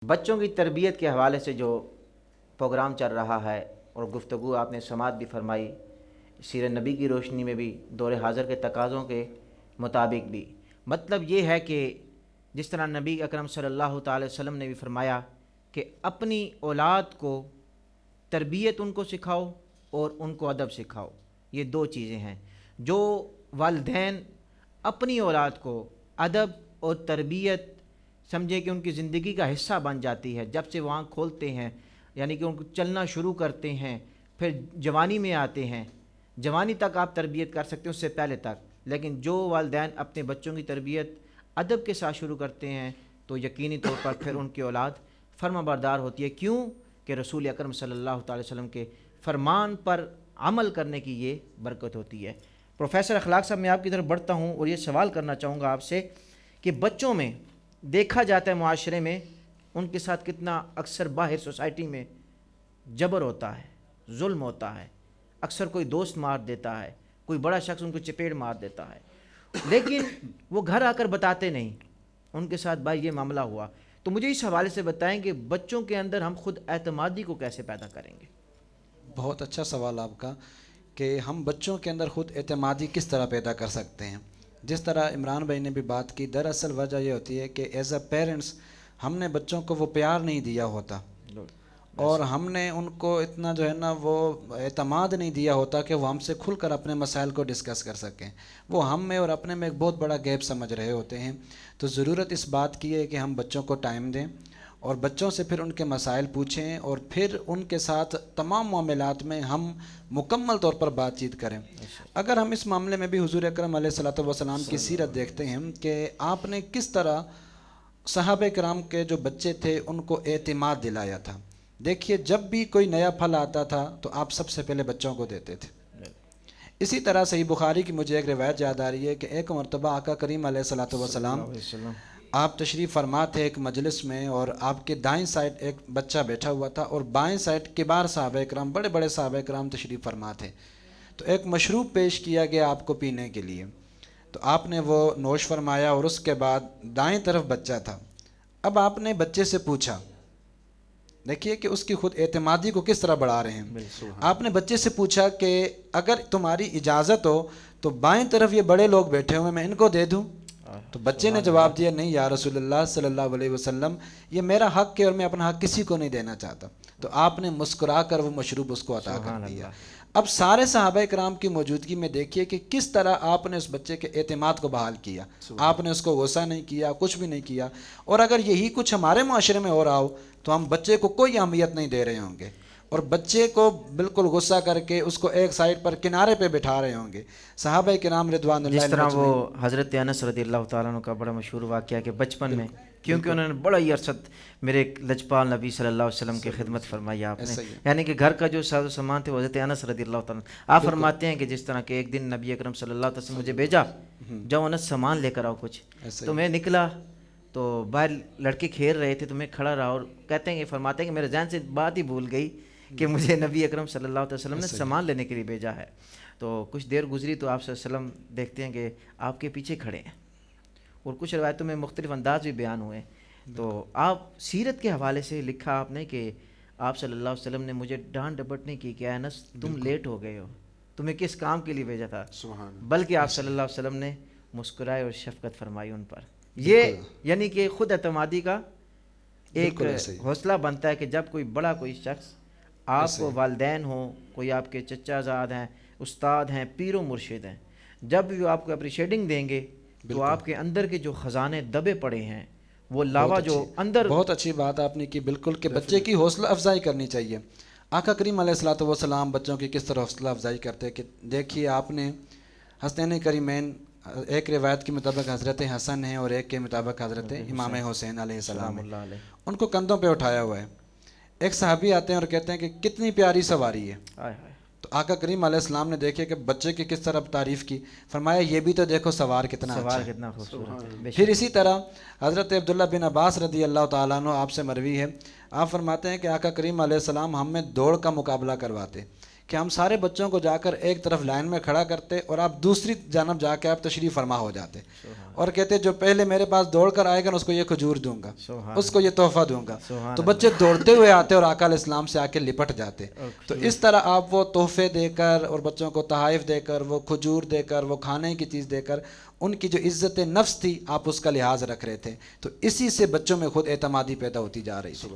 بچوں کی تربیت کے حوالے سے جو پروگرام چل رہا ہے اور گفتگو آپ نے سماعت بھی فرمائی، سیرت نبی کی روشنی میں بھی، دور حاضر کے تقاضوں کے مطابق بھی، مطلب یہ ہے کہ جس طرح نبی اکرم صلی اللہ تعالی وسلم نے بھی فرمایا کہ اپنی اولاد کو تربیت ان کو سکھاؤ اور ان کو ادب سکھاؤ. یہ دو چیزیں ہیں. جو والدین اپنی اولاد کو ادب اور تربیت سمجھے کہ ان کی زندگی کا حصہ بن جاتی ہے، جب سے وہ آنکھ کھولتے ہیں یعنی کہ ان کو چلنا شروع کرتے ہیں، پھر جوانی میں آتے ہیں، جوانی تک آپ تربیت کر سکتے ہیں، اس سے پہلے تک، لیکن جو والدین اپنے بچوں کی تربیت ادب کے ساتھ شروع کرتے ہیں تو یقینی طور پر پھر ان کی اولاد فرما بردار ہوتی ہے. کیوں کہ رسول اکرم صلی اللہ تعالی وسلم کے فرمان پر عمل کرنے کی یہ برکت ہوتی ہے. پروفیسر اخلاق صاحب، میں آپ کی طرف بڑھتا ہوں اور یہ سوال کرنا چاہوں گا آپ سے کہ بچوں میں دیکھا جاتا ہے معاشرے میں ان کے ساتھ کتنا اکثر باہر سوسائٹی میں جبر ہوتا ہے، ظلم ہوتا ہے. اکثر کوئی دوست مار دیتا ہے، کوئی بڑا شخص ان کو چپیڑ مار دیتا ہے، لیکن وہ گھر آ کر بتاتے نہیں ان کے ساتھ بھائی یہ معاملہ ہوا. تو مجھے اس حوالے سے بتائیں کہ بچوں کے اندر ہم خود اعتمادی کو کیسے پیدا کریں گے؟ بہت اچھا سوال آپ کا کہ ہم بچوں کے اندر خود اعتمادی کس طرح پیدا کر سکتے ہیں. جس طرح عمران بھائی نے بھی بات کی، دراصل وجہ یہ ہوتی ہے کہ ایز اے پیرنٹس ہم نے بچوں کو وہ پیار نہیں دیا ہوتا، اور ہم نے ان کو اتنا جو ہے نا وہ اعتماد نہیں دیا ہوتا کہ وہ ہم سے کھل کر اپنے مسائل کو ڈسکس کر سکیں. وہ ہم میں اور اپنے میں ایک بہت بڑا گیپ سمجھ رہے ہوتے ہیں. تو ضرورت اس بات کی ہے کہ ہم بچوں کو ٹائم دیں اور بچوں سے پھر ان کے مسائل پوچھیں اور پھر ان کے ساتھ تمام معاملات میں ہم مکمل طور پر بات چیت کریں. اگر ہم اس معاملے میں بھی حضور اکرم علیہ الصلوۃ والسلام کی سیرت دیکھتے ہیں کہ آپ نے کس طرح صحابہ کرام کے جو بچے تھے ان کو اعتماد دلایا تھا. دیکھیے، جب بھی کوئی نیا پھل آتا تھا تو آپ سب سے پہلے بچوں کو دیتے تھے. اسی طرح صحیح بخاری کی مجھے ایک روایت یاد آ رہی ہے کہ ایک مرتبہ آقا کریم علیہ الصلوۃ والسلام آپ تشریف فرما تھے ایک مجلس میں، اور آپ کے دائیں سائڈ ایک بچہ بیٹھا ہوا تھا اور بائیں سائڈ کبار صحابہ کرام، بڑے بڑے صحابہ کرام تشریف فرما تھے. تو ایک مشروب پیش کیا گیا آپ کو پینے کے لیے، تو آپ نے وہ نوش فرمایا اور اس کے بعد دائیں طرف بچہ تھا. اب آپ نے بچے سے پوچھا، دیکھیے کہ اس کی خود اعتمادی کو کس طرح بڑھا رہے ہیں. آپ نے بچے سے پوچھا کہ اگر تمہاری اجازت ہو تو بائیں طرف یہ بڑے لوگ بیٹھے ہوئے میں ان کو دے دوں؟ تو بچے نے جواب دیا، نہیں یا رسول اللہ صلی اللہ علیہ وسلم، یہ میرا حق ہے اور میں اپنا حق کسی کو نہیں دینا چاہتا. تو آپ نے مسکرا کر وہ مشروب اس کو عطا کر دیا. اب سارے صحابہ کرام کی موجودگی میں دیکھیے کہ کس طرح آپ نے اس بچے کے اعتماد کو بحال کیا. آپ نے اس کو غصہ نہیں کیا، کچھ بھی نہیں کیا. اور اگر یہی کچھ ہمارے معاشرے میں ہو رہا ہو تو ہم بچے کو کوئی اہمیت نہیں دے رہے ہوں گے اور بچے کو بالکل غصہ کر کے اس کو ایک سائڈ پر کنارے پہ بٹھا رہے ہوں گے. صحابہ کرام رضوان اللہ جس طرح وہ علیہم، حضرت انس رضی اللہ تعالیٰ عنہ کا بڑا مشہور واقعہ کہ بچپن میں کیونکہ انہوں نے بڑا ہی عرصہ میرے لجپال نبی صلی اللہ علیہ وسلم کی خدمت فرمائی آپ نے، یعنی کہ گھر کا جو ساز و سامان تھے وہ حضرت انس رضی اللہ تعالیٰ عنہ. آپ فرماتے ہیں کہ جس طرح کہ ایک دن نبی اکرم صلی اللہ علیہ وسلم مجھے بھیجا، جاؤ انس سامان لے کر آؤ کچھ. تو میں نکلا تو باہر لڑکے کھیل رہے تھے تو میں کھڑا رہا، اور کہتے ہیں کہ فرماتے ہیں کہ میرے ذہن سے بات ہی بھول گئی کہ مجھے نبی اکرم صلی اللہ علیہ وسلم نے سامان لینے کے لیے بھیجا ہے. تو کچھ دیر گزری تو آپ صلی اللہ علیہ وسلم دیکھتے ہیں کہ آپ کے پیچھے کھڑے ہیں، اور کچھ روایتوں میں مختلف انداز بھی بیان ہوئے. تو آپ سیرت کے حوالے سے لکھا آپ نے کہ آپ صلی اللہ علیہ وسلم نے مجھے ڈانٹ ڈپٹ نہیں کی کہ اے انس تم لیٹ ہو گئے ہو، تمہیں کس کام کے لیے بھیجا تھا، بلکہ آپ صلی اللہ علیہ وسلم نے مسکرائے اور شفقت فرمائی ان پر. یہ یعنی کہ خود اعتمادی کا ایک حوصلہ بنتا ہے کہ جب کوئی بڑا کوئی شخص، آپ کو والدین ہوں، کوئی آپ کے چچا زاد ہیں، استاد ہیں، پیر و مرشد ہیں، جب بھی وہ آپ کو اپریشیٹنگ دیں گے تو آپ کے اندر کے جو خزانے دبے پڑے ہیں وہ لاوا جو اندر. بہت اچھی بات آپ نے کی، بالکل کہ بچے کی حوصلہ افزائی کرنی چاہیے. آقا کریم علیہ الصلوۃ والسلام بچوں کی کس طرح حوصلہ افزائی کرتے کہ دیکھیے آپ نے حسنین کریمین، ایک روایت کے مطابق حضرت حسن ہیں اور ایک کے مطابق حضرت امام حسین علیہ السلام ہیں، ان کو کندھوں پہ اٹھایا ہوا ہے. ایک صحابی آتے ہیں اور کہتے ہیں کہ کتنی پیاری سواری ہے. تو آقا کریم علیہ السلام نے دیکھے کہ بچے کی کس طرح تعریف کی، فرمایا یہ بھی تو دیکھو سوار کتنا اچھا ہے. پھر اسی طرح حضرت عبداللہ بن عباس رضی اللہ تعالیٰ عنہ آپ سے مروی ہے، آپ فرماتے ہیں کہ آقا کریم علیہ السلام ہم میں دوڑ کا مقابلہ کرواتے کہ ہم سارے بچوں کو جا کر ایک طرف لائن میں کھڑا کرتے اور آپ دوسری جانب جا کے آپ تشریف فرما ہو جاتے اور کہتے جو پہلے میرے پاس دوڑ کر آئے گا اس کو یہ کھجور دوں گا، اس کو یہ تحفہ دوں گا. تو بچے دوڑتے ہوئے آتے اور آقا علیہ السلام سے آ کے لپٹ جاتے. تو اس طرح آپ وہ تحفے دے کر اور بچوں کو تحائف دے کر، وہ کھجور دے کر، وہ کھانے کی چیز دے کر، ان کی جو عزت نفس تھی آپ اس کا لحاظ رکھ رہے تھے. تو اسی سے بچوں میں خود اعتمادی پیدا ہوتی جا رہی تھی.